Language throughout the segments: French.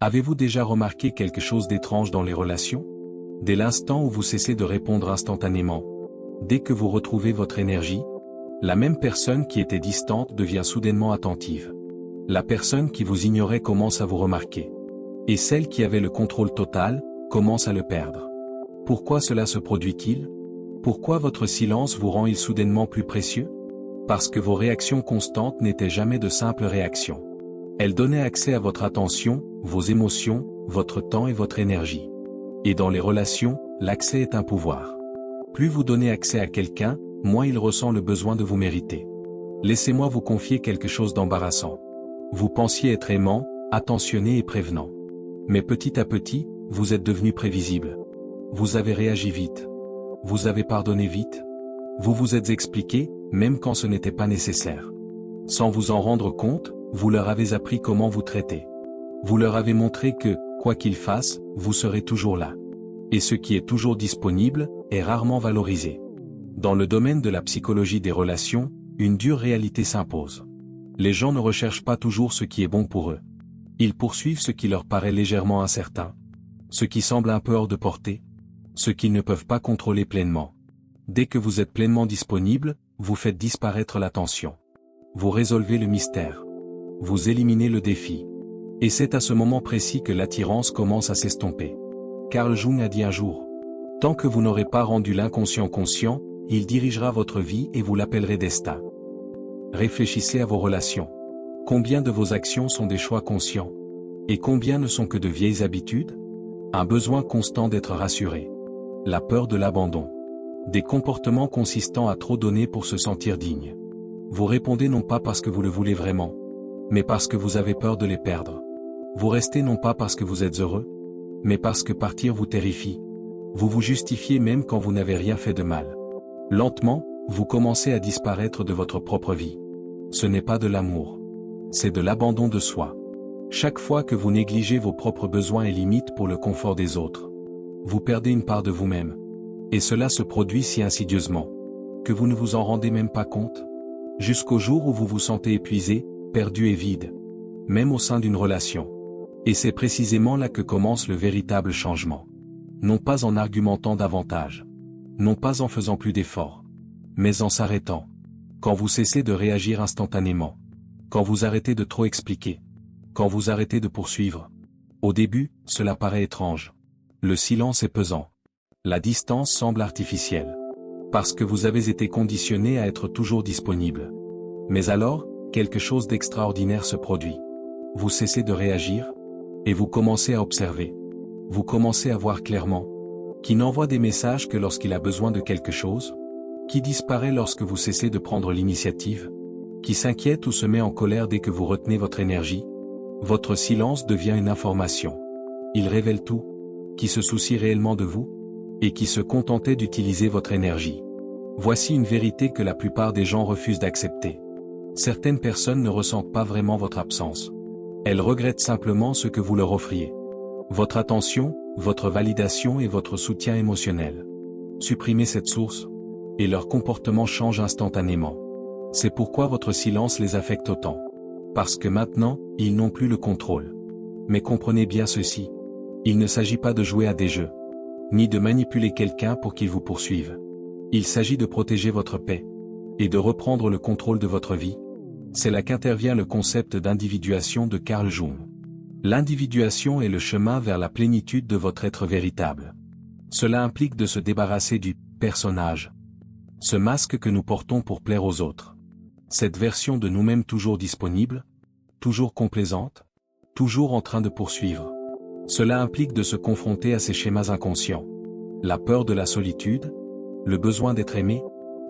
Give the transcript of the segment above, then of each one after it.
Avez-vous déjà remarqué quelque chose d'étrange dans les relations? Dès l'instant où vous cessez de répondre instantanément, dès que vous retrouvez votre énergie, la même personne qui était distante devient soudainement attentive. La personne qui vous ignorait commence à vous remarquer. Et celle qui avait le contrôle total, commence à le perdre. Pourquoi cela se produit-il? Pourquoi votre silence vous rend-il soudainement plus précieux? Parce que vos réactions constantes n'étaient jamais de simples réactions. Elles donnaient accès à votre attention, vos émotions, votre temps et votre énergie. Et dans les relations, l'accès est un pouvoir. Plus vous donnez accès à quelqu'un, moins il ressent le besoin de vous mériter. Laissez-moi vous confier quelque chose d'embarrassant. Vous pensiez être aimant, attentionné et prévenant. Mais petit à petit, vous êtes devenu prévisible. Vous avez réagi vite. Vous avez pardonné vite. Vous vous êtes expliqué, même quand ce n'était pas nécessaire. Sans vous en rendre compte, vous leur avez appris comment vous traiter. Vous leur avez montré que, quoi qu'ils fassent, vous serez toujours là. Et ce qui est toujours disponible, est rarement valorisé. Dans le domaine de la psychologie des relations, une dure réalité s'impose. Les gens ne recherchent pas toujours ce qui est bon pour eux. Ils poursuivent ce qui leur paraît légèrement incertain. Ce qui semble un peu hors de portée. Ce qu'ils ne peuvent pas contrôler pleinement. Dès que vous êtes pleinement disponible, vous faites disparaître la tension. Vous résolvez le mystère. Vous éliminez le défi. Et c'est à ce moment précis que l'attirance commence à s'estomper. Carl Jung a dit un jour: tant que vous n'aurez pas rendu l'inconscient conscient, il dirigera votre vie et vous l'appellerez destin. Réfléchissez à vos relations. Combien de vos actions sont des choix conscients? Et combien ne sont que de vieilles habitudes? Un besoin constant d'être rassuré. La peur de l'abandon. Des comportements consistant à trop donner pour se sentir digne. Vous répondez non pas parce que vous le voulez vraiment, mais parce que vous avez peur de les perdre. Vous restez non pas parce que vous êtes heureux, mais parce que partir vous terrifie. Vous vous justifiez même quand vous n'avez rien fait de mal. Lentement, vous commencez à disparaître de votre propre vie. Ce n'est pas de l'amour. C'est de l'abandon de soi. Chaque fois que vous négligez vos propres besoins et limites pour le confort des autres, vous perdez une part de vous-même. Et cela se produit si insidieusement, que vous ne vous en rendez même pas compte, jusqu'au jour où vous vous sentez épuisé, perdu et vide, même au sein d'une relation. Et c'est précisément là que commence le véritable changement. Non pas en argumentant davantage, non pas en faisant plus d'efforts, mais en s'arrêtant. Quand vous cessez de réagir instantanément, quand vous arrêtez de trop expliquer, quand vous arrêtez de poursuivre. Au début, cela paraît étrange. Le silence est pesant. La distance semble artificielle. Parce que vous avez été conditionné à être toujours disponible. Mais alors, quelque chose d'extraordinaire se produit. Vous cessez de réagir, et vous commencez à observer. Vous commencez à voir clairement. Qui n'envoie des messages que lorsqu'il a besoin de quelque chose? Qui disparaît lorsque vous cessez de prendre l'initiative? Qui s'inquiète ou se met en colère dès que vous retenez votre énergie? Votre silence devient une information. Il révèle tout. Qui se soucie réellement de vous? Et qui se contentait d'utiliser votre énergie. Voici une vérité que la plupart des gens refusent d'accepter. Certaines personnes ne ressentent pas vraiment votre absence. Elles regrettent simplement ce que vous leur offriez. Votre attention, votre validation et votre soutien émotionnel. Supprimez cette source, et leur comportement change instantanément. C'est pourquoi votre silence les affecte autant. Parce que maintenant, ils n'ont plus le contrôle. Mais comprenez bien ceci. Il ne s'agit pas de jouer à des jeux, ni de manipuler quelqu'un pour qu'il vous poursuive. Il s'agit de protéger votre paix, et de reprendre le contrôle de votre vie. C'est là qu'intervient le concept d'individuation de Carl Jung. L'individuation est le chemin vers la plénitude de votre être véritable. Cela implique de se débarrasser du personnage. Ce masque que nous portons pour plaire aux autres. Cette version de nous-mêmes toujours disponible, toujours complaisante, toujours en train de poursuivre. Cela implique de se confronter à ces schémas inconscients. La peur de la solitude, le besoin d'être aimé,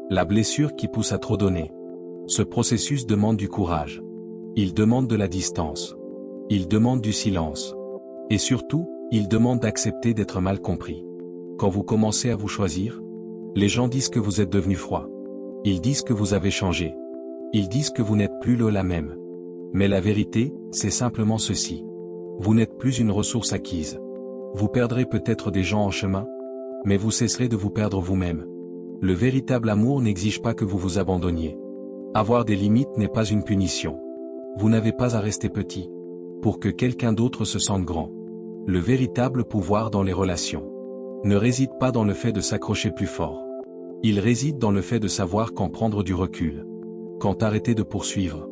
la blessure qui pousse à trop donner. Ce processus demande du courage. Il demande de la distance. Il demande du silence. Et surtout, il demande d'accepter d'être mal compris. Quand vous commencez à vous choisir, les gens disent que vous êtes devenu froid. Ils disent que vous avez changé. Ils disent que vous n'êtes plus la même. Mais la vérité, c'est simplement ceci. Vous n'êtes plus une ressource acquise. Vous perdrez peut-être des gens en chemin, mais vous cesserez de vous perdre vous-même. Le véritable amour n'exige pas que vous vous abandonniez. Avoir des limites n'est pas une punition. Vous n'avez pas à rester petit. pour que quelqu'un d'autre se sente grand. Le véritable pouvoir dans les relations ne réside pas dans le fait de s'accrocher plus fort. Il réside dans le fait de savoir quand prendre du recul, quand arrêter de poursuivre,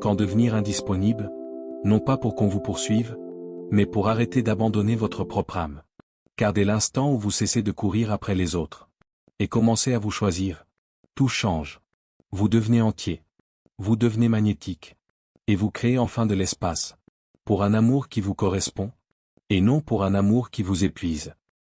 quand devenir indisponible, non pas pour qu'on vous poursuive, mais pour arrêter d'abandonner votre propre âme. Car dès l'instant où vous cessez de courir après les autres, et commencez à vous choisir, tout change. Vous devenez entier. Vous devenez magnétique. Et vous créez enfin de l'espace. Pour un amour qui vous correspond, et non pour un amour qui vous épuise.